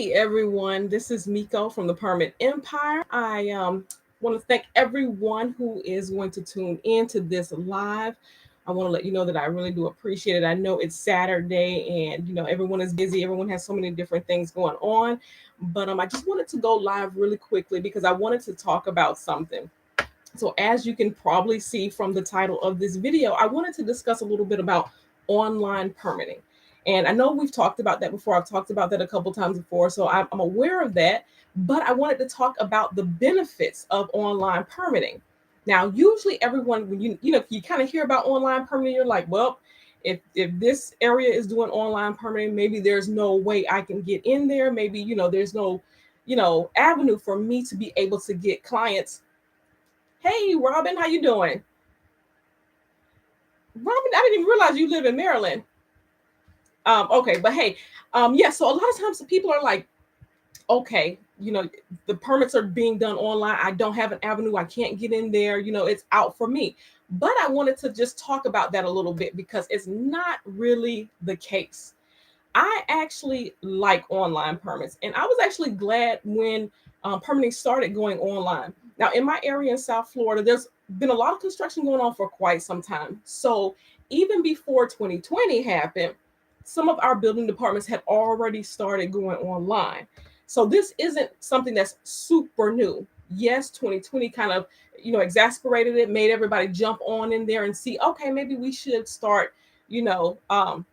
Hey everyone, this is Miko from the Permit Empire. I want to thank everyone who is going to tune in to this live. I want to let you know that I really do appreciate it. I know it's Saturday and everyone is busy, everyone has so many different things going on. But I just wanted to go live really quickly because I wanted to talk about something. So, as you can probably see from the title of this video, I wanted to discuss a little bit about online permitting. And I know we've talked about that before. I've talked about that a couple times before. So, I'm aware of that. But I wanted to talk about the benefits of online permitting. Now, usually everyone, when if you kind of hear about online permitting, you're like, well, if this area is doing online permitting, maybe there's no way I can get in there. Maybe, there's no, avenue for me to be able to get clients. Hey, Robin, how you doing? Robin, I didn't even realize you live in Maryland. Okay, but hey, yeah. So a lot of times people are like, okay, the permits are being done online. I don't have an avenue. I can't get in there. It's out for me. But I wanted to just talk about that a little bit because it's not really the case. I actually like online permits, and I was actually glad when permitting started going online. Now, in my area in South Florida, there's been a lot of construction going on for quite some time. So, even before 2020 happened, some of our building departments had already started going online. So, this isn't something that's super new. Yes, 2020 kind of exasperated it, made everybody jump on in there and see, okay, maybe we should start you know um,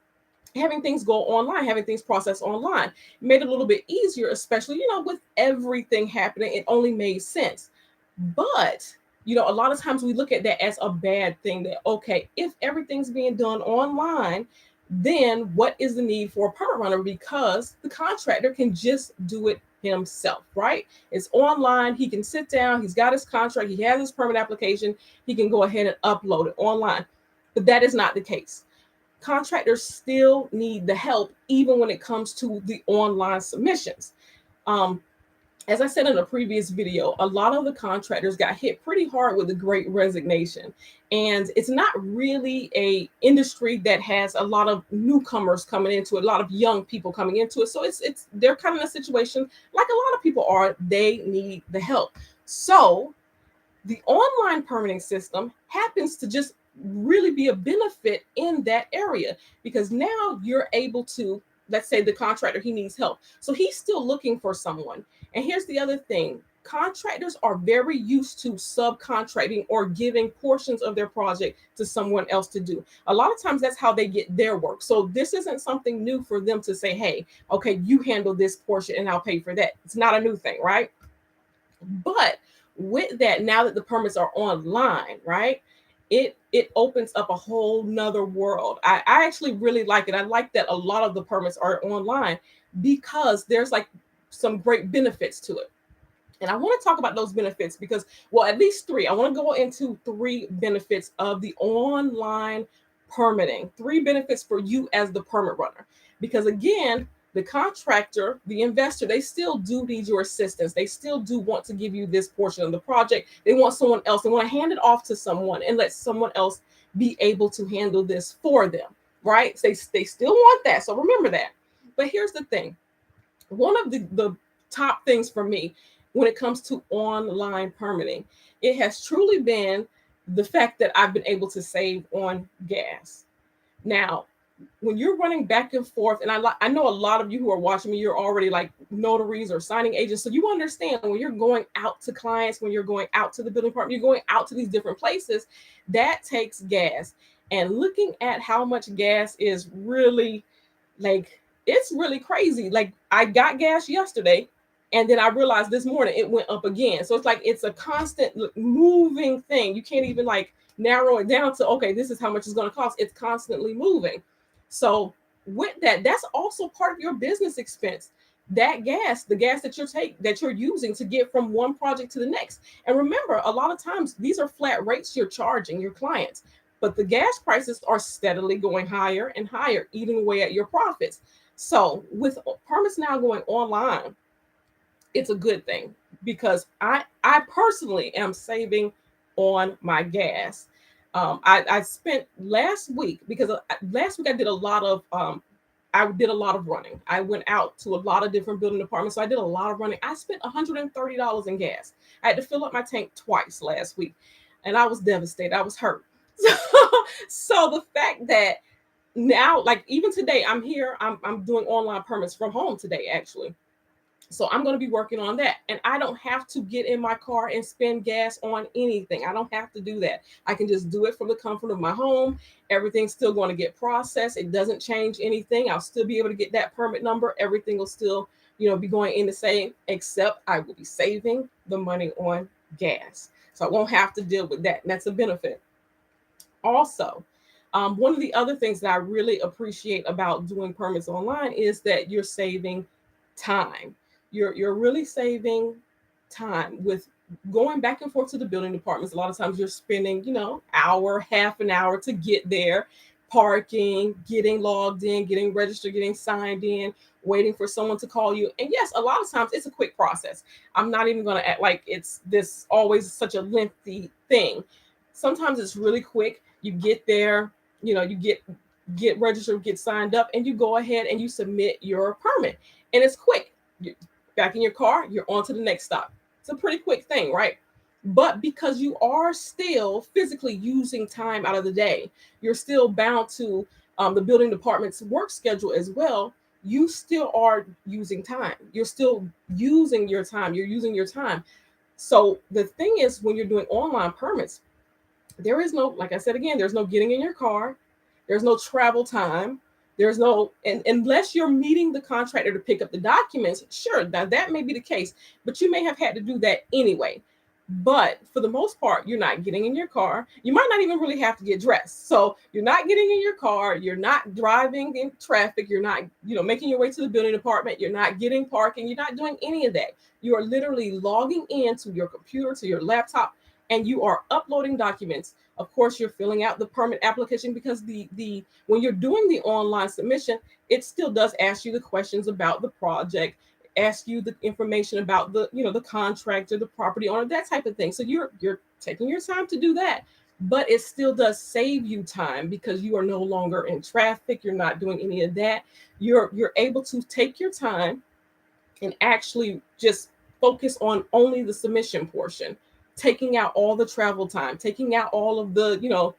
having things go online, having things processed online made it a little bit easier, especially, with everything happening. It only made sense. But, a lot of times we look at that as a bad thing that, okay, if everything's being done online, then what is the need for a permit runner? Because the contractor can just do it himself, right? It's online. He can sit down. He's got his contract. He has his permit application. He can go ahead and upload it online. But that is not the case. Contractors still need the help even when it comes to the online submissions. Um, as I said in a previous video, a lot of the contractors got hit pretty hard with the Great Resignation, and it's not really a industry that has a lot of newcomers coming into it, a lot of young people coming into it. So it's they're kind of in a situation like a lot of people are. They need the help. So the online permitting system happens to just really be a benefit in that area because now you're able to, let's say the contractor, he needs help, so he's still looking for someone. And here's the other thing: contractors are very used to subcontracting or giving portions of their project to someone else to do. A lot of times that's how they get their work. So this isn't something new for them to say, hey, okay, you handle this portion and I'll pay for that. It's not a new thing, right? But with that, now that the permits are online, right? It opens up a whole nother world. I actually really like it. I like that a lot of the permits are online because there's like some great benefits to it. And I want to talk about those benefits because, well, at least three. I want to go into three benefits of the online permitting, three benefits for you as the permit runner. Because again, the contractor, the investor, they still do need your assistance. They still do want to give you this portion of the project. They want someone else. They want to hand it off to someone and let someone else be able to handle this for them, right? They still want that. So remember that. But here's the thing. One of the top things for me when it comes to online permitting, it has truly been the fact that I've been able to save on gas. Now, when you're running back and forth, and I know a lot of you who are watching me, you're already like notaries or signing agents. So you understand when you're going out to clients, when you're going out to the building department, you're going out to these different places, that takes gas. And looking at how much gas is really like, it's really crazy. Like I got gas yesterday and then I realized this morning it went up again. So it's like it's a constant moving thing. You can't even like narrow it down to, okay, this is how much it's going to cost. It's constantly moving. So with that, that's also part of your business expense. That gas, the gas that you're using to get from one project to the next. And remember, a lot of times these are flat rates you're charging your clients, but the gas prices are steadily going higher and higher, eating away at your profits. So with permits now going online, it's a good thing because I personally am saving on my gas. I spent last week because last week I did a lot of I did a lot of running. I went out to a lot of different building departments. So I did a lot of running. I spent $130 in gas. I had to fill up my tank twice last week, and I was devastated. I was hurt. So the fact that now, like even today, I'm here. I'm doing online permits from home today, actually. So I'm going to be working on that. And I don't have to get in my car and spend gas on anything. I don't have to do that. I can just do it from the comfort of my home. Everything's still going to get processed. It doesn't change anything. I'll still be able to get that permit number. Everything will still, be going in the same, except I will be saving the money on gas. So I won't have to deal with that. And that's a benefit. Also, one of the other things that I really appreciate about doing permits online is that you're saving time. You're really saving time with going back and forth to the building departments. A lot of times you're spending, hour, half an hour to get there, parking, getting logged in, getting registered, getting signed in, waiting for someone to call you. And yes, a lot of times it's a quick process. I'm not even going to act like it's this always such a lengthy thing. Sometimes it's really quick. You get there, you get registered, get signed up, and you go ahead and you submit your permit. And it's quick. You're back in your car, you're on to the next stop. It's a pretty quick thing, right? But because you are still physically using time out of the day, you're still bound to the building department's work schedule as well. You still are using time. You're still using your time. You're using your time. So the thing is, when you're doing online permits, there is no, like I said again, there's no getting in your car. There's no travel time. There's no, and unless you're meeting the contractor to pick up the documents, sure, now that may be the case, but you may have had to do that anyway. But for the most part, you're not getting in your car. You might not even really have to get dressed. So you're not getting in your car. You're not driving in traffic. You're not, making your way to the building department. You're not getting parking. You're not doing any of that. You are literally logging into your computer, to your laptop, and you are uploading documents. Of course, you're filling out the permit application because the when you're doing the online submission, it still does ask you the questions about the project, ask you the information about the contractor, the property owner, that type of thing. So you're taking your time to do that, but it still does save you time because you are no longer in traffic. You're not doing any of that. You're able to take your time and actually just focus on only the submission portion, taking out all the travel time, taking out all of the,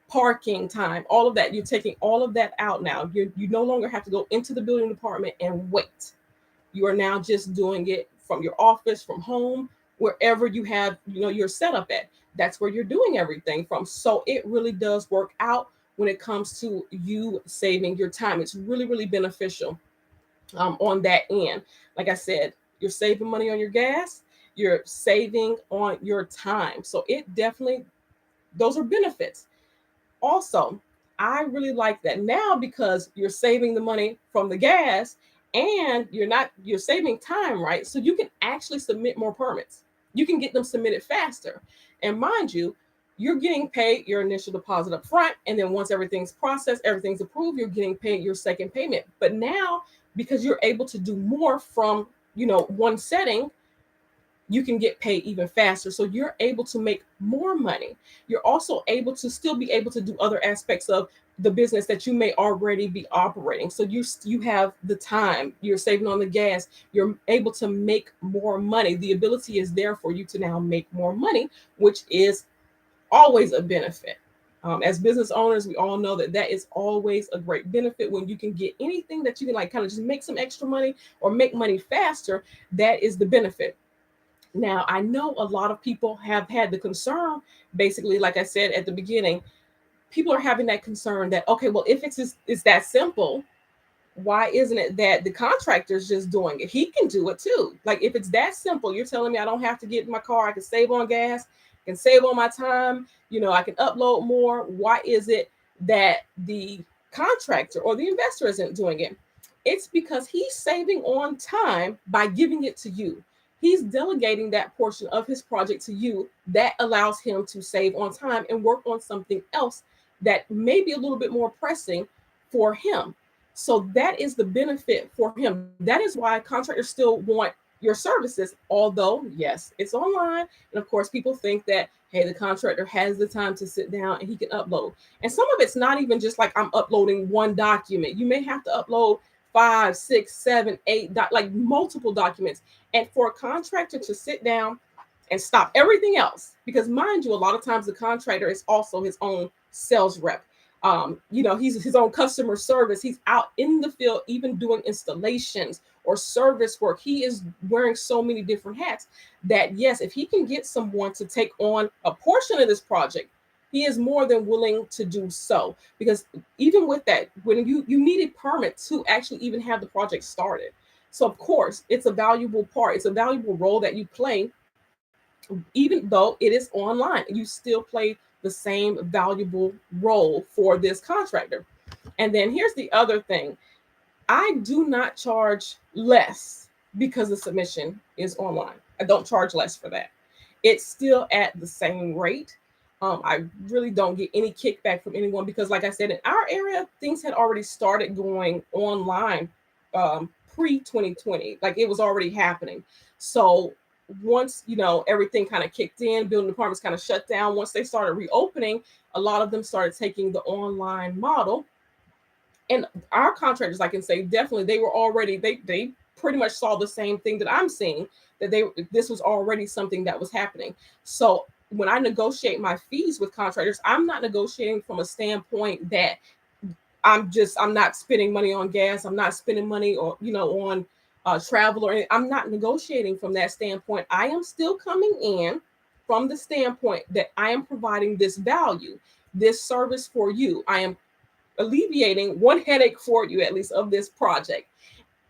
parking time, all of that. You're taking all of that out now. You no longer have to go into the building department and wait. You are now just doing it from your office, from home, wherever you have, your setup at. That's where you're doing everything from. So it really does work out when it comes to you saving your time. It's really, really beneficial on that end. Like I said, you're saving money on your gas, you're saving on your time. So it definitely, those are benefits. Also, I really like that now because you're saving the money from the gas and you're saving time, right? So you can actually submit more permits. You can get them submitted faster. And mind you, you're getting paid your initial deposit up front. And then once everything's processed, everything's approved, you're getting paid your second payment. But now, because you're able to do more from, one setting, you can get paid even faster. So you're able to make more money. You're also able to still be able to do other aspects of the business that you may already be operating. So you have the time, you're saving on the gas, you're able to make more money. The ability is there for you to now make more money, which is always a benefit. As business owners, we all know that is always a great benefit when you can get anything that you can like kind of just make some extra money or make money faster. That is the benefit. Now, I know a lot of people have had the concern, basically, like I said at the beginning, people are having that concern that, okay, well, if it's that simple, why isn't it that the contractor's just doing it? He can do it too. Like if it's that simple, you're telling me I don't have to get in my car, I can save on gas, I can save on my time, I can upload more. Why is it that the contractor or the investor isn't doing it? It's because he's saving on time by giving it to you. He's delegating that portion of his project to you. That allows him to save on time and work on something else that may be a little bit more pressing for him. So that is the benefit for him. That is why contractors still want your services, although, yes, it's online. And of course, people think that Hey, the contractor has the time to sit down and he can upload. And some of it's not even just like I'm uploading one document. You may have to upload 5, 6, 7, 8, like multiple documents. And for a contractor to sit down and stop everything else, because mind you, a lot of times the contractor is also his own sales rep. He's his own customer service. He's out in the field, even doing installations or service work. He is wearing so many different hats that, yes, if he can get someone to take on a portion of this project, he is more than willing to do so. Because even with that, when you need a permit to actually even have the project started. So of course, it's a valuable part. It's a valuable role that you play, even though it is online. You still play the same valuable role for this contractor. And then here's the other thing. I do not charge less because the submission is online. I don't charge less for that. It's still at the same rate. I really don't get any kickback from anyone because, like I said, in our area, things had already started going online pre 2020. Like it was already happening. So once everything kind of kicked in, building departments kind of shut down. Once they started reopening, a lot of them started taking the online model, and our contractors, I can say, definitely they were already they pretty much saw the same thing that I'm seeing, that this was already something that was happening. So when I negotiate my fees with contractors, I'm not negotiating from a standpoint that I'm not spending money on gas, I'm not spending money or on travel or anything. I'm not negotiating from that standpoint. I am still coming in from the standpoint that I am providing this value, this service for you. I am alleviating one headache for you, at least, of this project.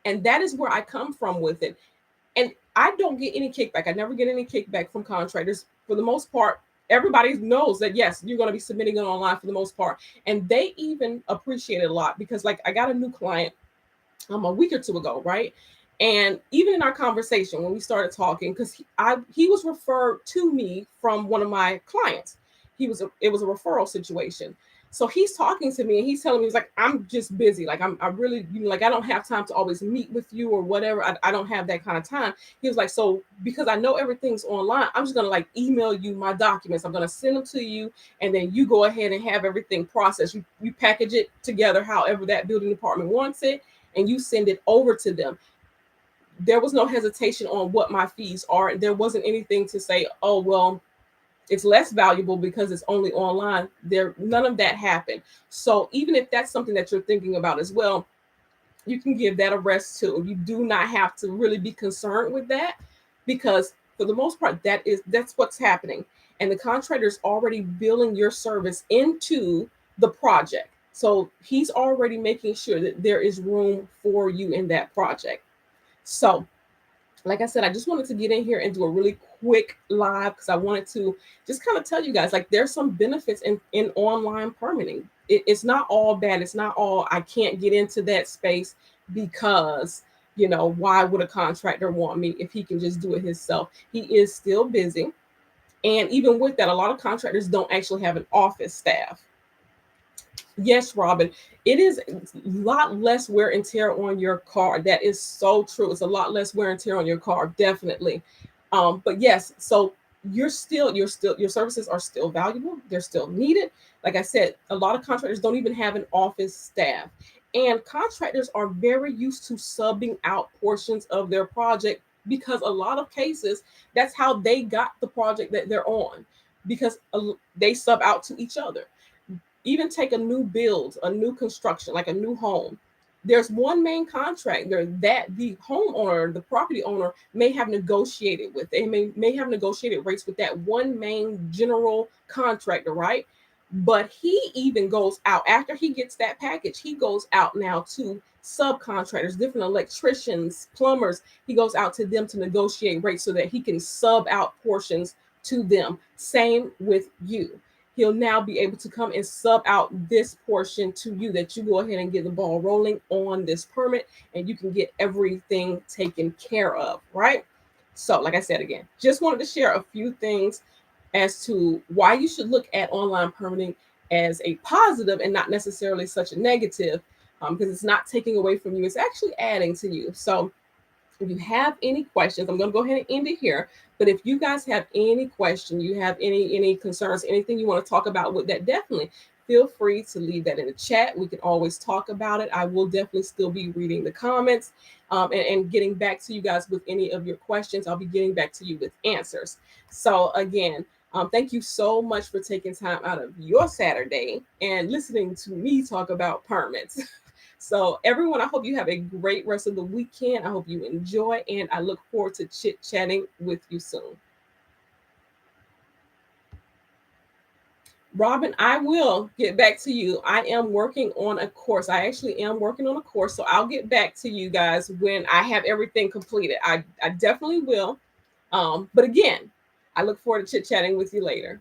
And that is where I come from with it. And I don't get any kickback. I never get any kickback from contractors. For the most part, everybody knows that, yes, you're going to be submitting it online for the most part. And they even appreciate it a lot because, like, I got a new client a week or two ago, right? And even in our conversation, when we started talking, because he was referred to me from one of my clients. It was a referral situation. So he's talking to me and he's telling me, he's like, I'm just busy. Like I really, like, I don't have time to always meet with you or whatever. I don't have that kind of time. He was like, so because I know everything's online, I'm just going to like email you my documents. I'm going to send them to you. And then you go ahead and have everything processed. You package it together, however that building department wants it, and you send it over to them. There was no hesitation on what my fees are. There wasn't anything to say, oh, well, it's less valuable because it's only online. None of that happened. So even if that's something that you're thinking about as well, you can give that a rest too. You do not have to really be concerned with that because for the most part, that's what's happening. And the contractor is already billing your service into the project. So he's already making sure that there is room for you in that project. So like I said, I just wanted to get in here and do a really quick live because I wanted to just kind of tell you guys, like, there's some benefits in online permitting. It's not all bad. It's not all I can't get into that space because, why would a contractor want me if he can just do it himself? He is still busy. And even with that, a lot of contractors don't actually have an office staff. Yes, Robin, it is a lot less wear and tear on your car. That is so true. It's a lot less wear and tear on your car, definitely. But yes, so your services are still valuable. They're still needed. Like I said, a lot of contractors don't even have an office staff. And contractors are very used to subbing out portions of their project because a lot of cases, that's how they got the project that they're on because they sub out to each other. Even take a new build, a new construction, like a new home. There's one main contractor that the homeowner, the property owner, may have negotiated with. They may have negotiated rates with that one main general contractor, right? But he even goes out after he gets that package. He goes out now to subcontractors, different electricians, plumbers. He goes out to them to negotiate rates so that he can sub out portions to them. Same with you. He'll now be able to come and sub out this portion to you that you go ahead and get the ball rolling on this permit and you can get everything taken care of, right? So, like I said, again, just wanted to share a few things as to why you should look at online permitting as a positive and not necessarily such a negative, because it's not taking away from you, it's actually adding to you. So If you have any questions, I'm going to go ahead and end it here. But if you guys have any question, you have any concerns, anything you want to talk about with that, definitely feel free to leave that in the chat. We can always talk about it. I will definitely still be reading the comments and getting back to you guys with any of your questions. I'll be getting back to you with answers. So again, thank you so much for taking time out of your Saturday and listening to me talk about permits. So, everyone, I hope you have a great rest of the weekend. I hope you enjoy, and I look forward to chit chatting with you soon. Robin, I will get back to you. I am working on a course. I actually am working on a course. So, I'll get back to you guys when I have everything completed. I definitely will. But again, I look forward to chit chatting with you later.